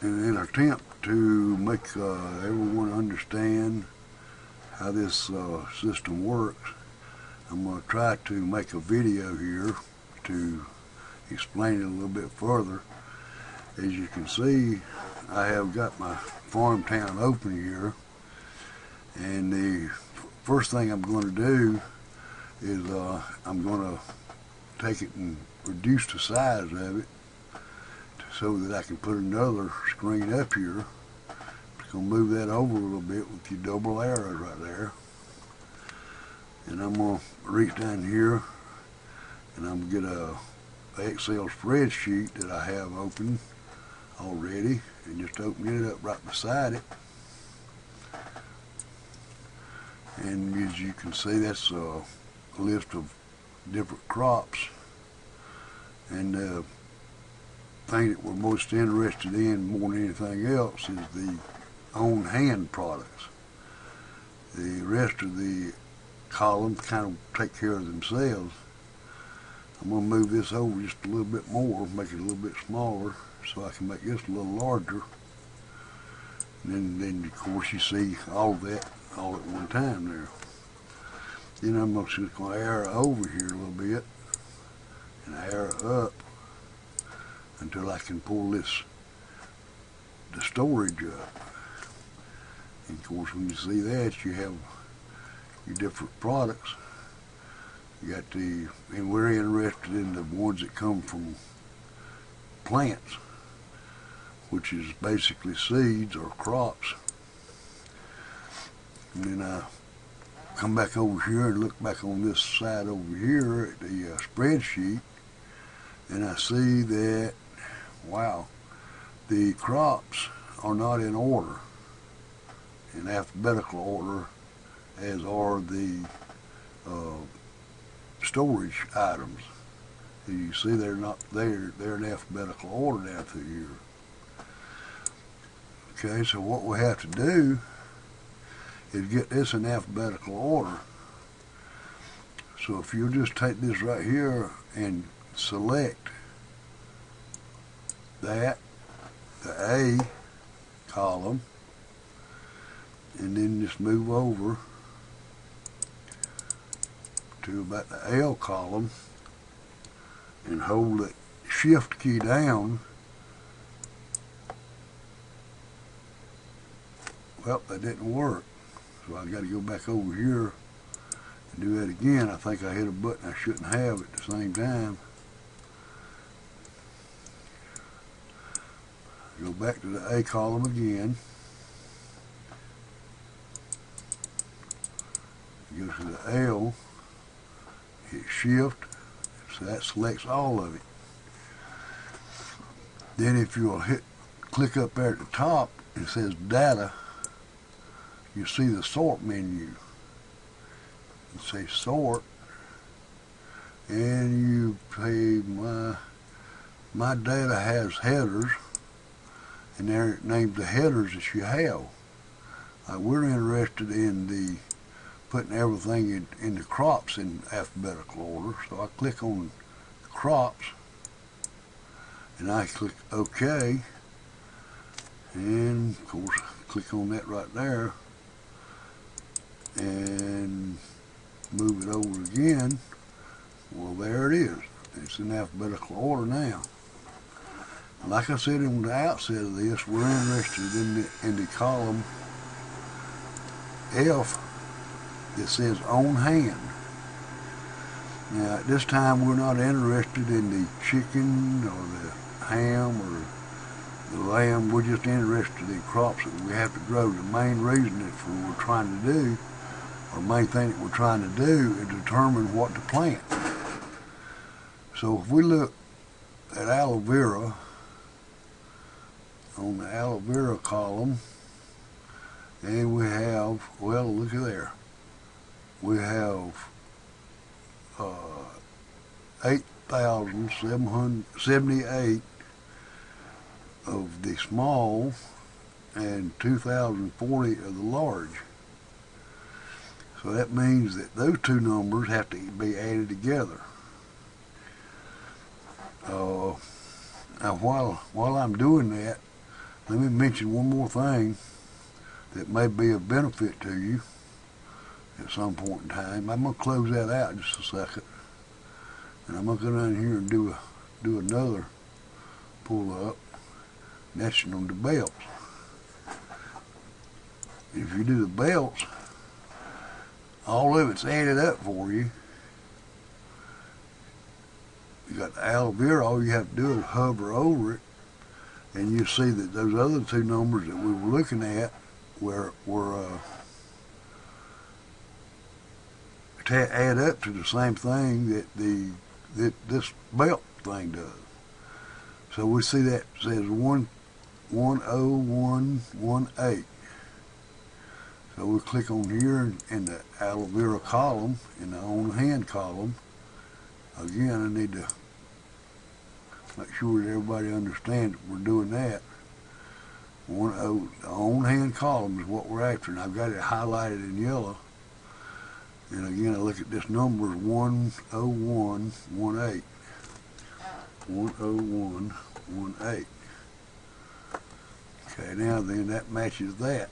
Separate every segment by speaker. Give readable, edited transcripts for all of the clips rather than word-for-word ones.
Speaker 1: in an attempt to make everyone understand how this system works, I'm going to try to make a video here to explain it a little bit further. As you can see, I have got my Farmtown open here, and the first thing I'm going to do is I'm going to take it and reduce the size of it so that I can put another screen up here. Just going to move that over a little bit with your double arrows right there. And I'm going to reach down here and I'm going to get a Excel spreadsheet that I have open already, and just open it up right beside it. And as you can see, that's a list of different crops. And the thing that we're most interested in more than anything else is the on-hand products. The rest of the columns kind of take care of themselves. I'm going to move this over just a little bit more, make it a little bit smaller so I can make this a little larger. And then of course you see all of that all at one time there. Then I'm just going to arrow over here a little bit and arrow up until I can pull the storage up. And of course when you see that, you have your different products. You got and we're interested in the ones that come from plants, which is basically seeds or crops. And then I come back over here and look back on this side over here at the spreadsheet, and I see that, wow, the crops are not in order, in alphabetical order, as are the storage items. You see they're not there, they're in alphabetical order down through here. Okay, so what we have to do is get this in alphabetical order. So if you just take this right here and select that, the A column, and then just move over to about the L column and hold the shift key down. Well, that didn't work. So I got to go back over here and do that again. I think I hit a button I shouldn't have at the same time. Go back to the A column again. Go to the L, hit shift, so that selects all of it. Then if you'll click up there at the top, it says data, you see the sort menu. You say sort, and you say my data has headers, and there it names the headers that you have. We're interested in the putting everything in the crops in alphabetical order, so I click on the crops and I click OK, and of course click on that right there and move it over again. Well, there it is. It's in alphabetical order now. Like I said in the outset of this, we're interested in the column F that says on hand. Now at this time we're not interested in the chicken or the ham or the lamb. We're just interested in crops that we have to grow. The main reason that we're trying to do, or main thing that we're trying to do, is determine what to plant. So if we look at aloe vera, on the aloe vera column, and we have, well, look at there. We have 8,778 of the small and 2,040 of the large. So that means that those two numbers have to be added together. Now while I'm doing that, let me mention one more thing that may be of benefit to you at some point in time. I'm going to close that out in just a second. And I'm going to go down here and do another pull up. And that's on the belts. If you do the belts, all of it's added up for you. You got the aloe vera, all you have to do is hover over it, and you see that those other two numbers that we were looking at were add up to the same thing that this belt thing does. So we see that says 10118. So we click on here in the aloe vera column, in the on hand column. Again, I need to make sure that everybody understands that we're doing that. The on hand column is what we're after, and I've got it highlighted in yellow. And again, I look at this number, 10118. 10118. Okay, now then that matches that.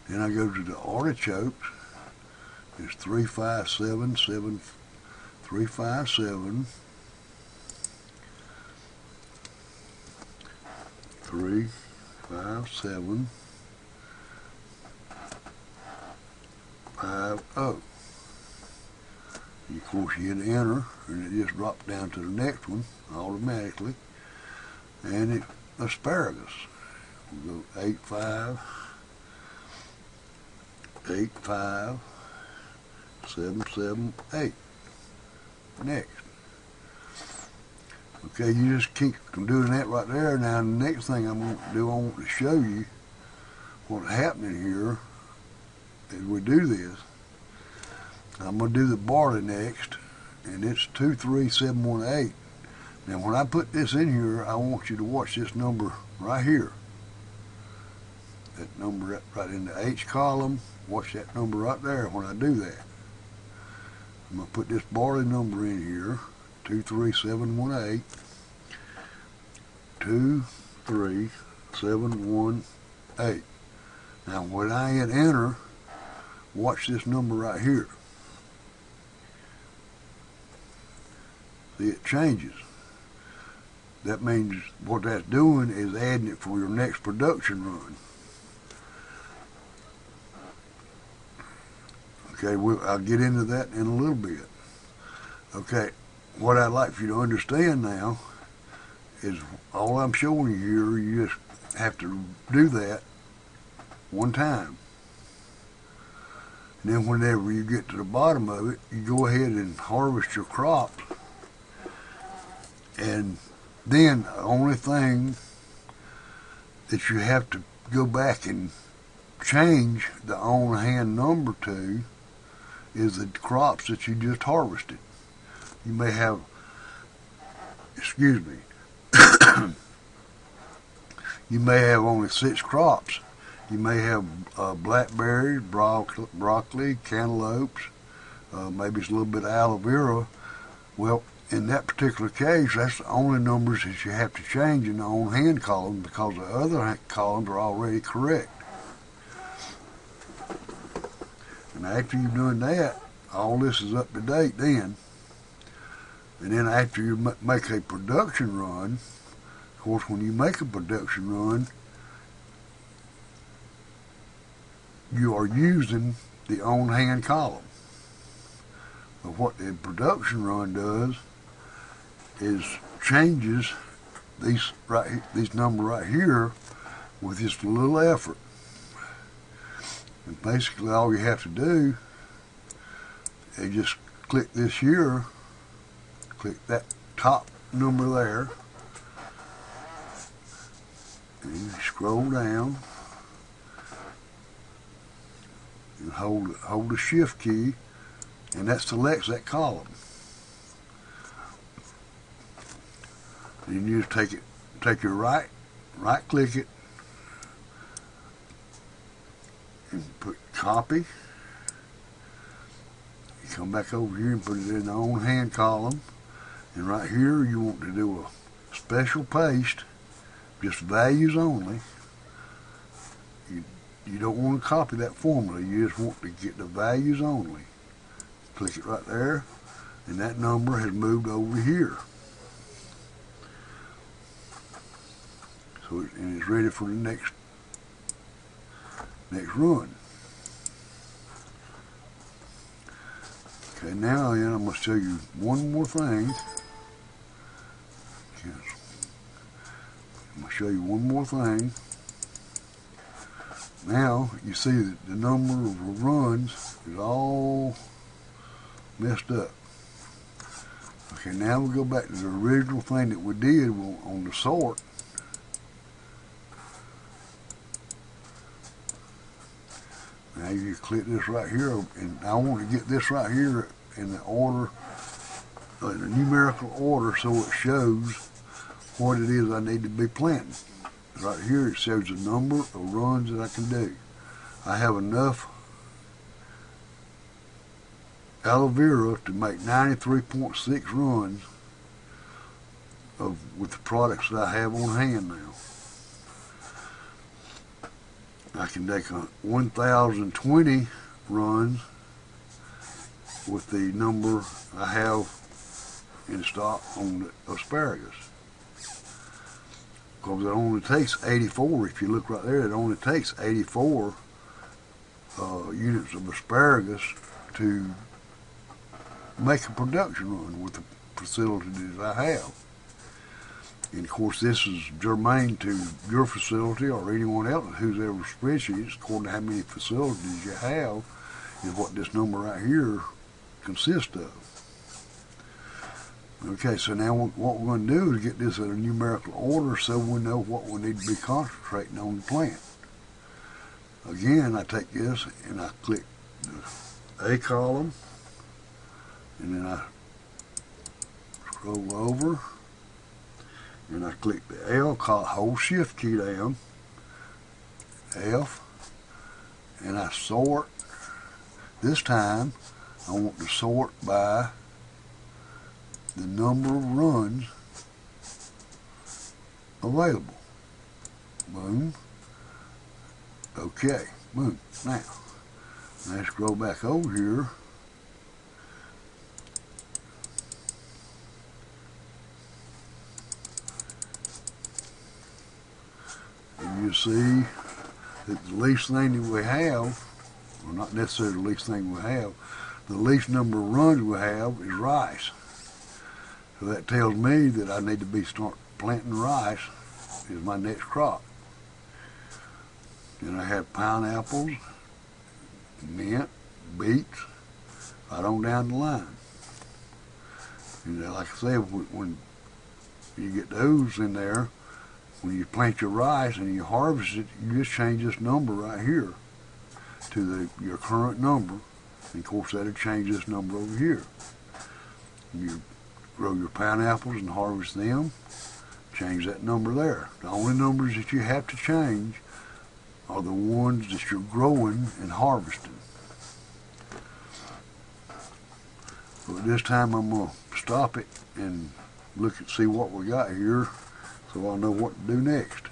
Speaker 1: Then I go to the artichokes. It's 357 357 50. Of course, you hit enter, and it just drops down to the next one automatically. And it's asparagus. We'll go 85778. Next. Okay, you just keep doing that right there. Now, the next thing I'm going to do, I want to show you what's happening here as we do this. I'm going to do the barley next, and it's 23718. Now, when I put this in here, I want you to watch this number right here. That number right in the H column. Watch that number right there when I do that. I'm going to put this barley number in here, 23718. 23718. Now, when I hit enter, watch this number right here. See, it changes. That means what that's doing is adding it for your next production run. Okay, I'll get into that in a little bit. Okay, what I'd like for you to understand now is all I'm showing you here, you just have to do that one time. And then whenever you get to the bottom of it, you go ahead and harvest your crops. And then the only thing that you have to go back and change the on-hand number to is the crops that you just harvested. You may have, you may have only 6 crops. You may have blackberries, broccoli, cantaloupes, maybe it's a little bit of aloe vera. Well, in that particular case, that's the only numbers that you have to change in the on-hand column, because the other columns are already correct. And after you've done that, all this is up to date then. And then after you make a production run, of course, when you make a production run, you are using the on-hand column. But what the production run does is changes these number right here with just a little effort. And basically all you have to do is just click this here, click that top number there, and you scroll down and hold the shift key, and that selects that column. And you just take your right click it, and put copy. You come back over here and put it in the on-hand column, and right here you want to do a special paste just values only. You don't want to copy that formula. You just want to get the values only. Click it right there, and that number has moved over here. So and it's ready for the next run. Okay, now then I'm going to show you one more thing. I'm going to show you one more thing. Now you see that the number of runs is all messed up. Okay, now we go back to the original thing that we did on the sort. Now you click this right here, and I want to get this right here in the order, in a numerical order, so it shows what it is I need to be planting. Right here it shows the number of runs that I can do. I have enough aloe vera to make 93.6 runs with the products that I have on hand now. I can make 1,020 runs with the number I have in stock on the asparagus. Because it only takes 84, if you look right there, it only takes 84 units of asparagus to make a production run with the facilities I have. And of course this is germane to your facility or anyone else who's ever spreadsheets, according to how many facilities you have, is what this number right here consists of. Okay, so now what we're going to do is get this in a numerical order so we know what we need to be concentrating on the plant. Again, I take this and I click the A column, and then I scroll over and I click the L column, hold shift key down, F, and I sort. This time I want to sort by the number of runs available. Boom. Okay, boom. Now, let's scroll back over here. And you see that the least thing that we have, or not necessarily the least thing we have, the least number of runs we have is rice. So that tells me that I need to start planting rice as my next crop. Then I have pineapples, mint, beets, right on down the line. And like I said, when you get those in there, when you plant your rice and you harvest it, you just change this number right here to your current number. And of course that'll change this number over here. You grow your pineapples and harvest them, change that number there. The only numbers that you have to change are the ones that you're growing and harvesting. So at this time I'm going to stop it and see what we got here so I'll know what to do next.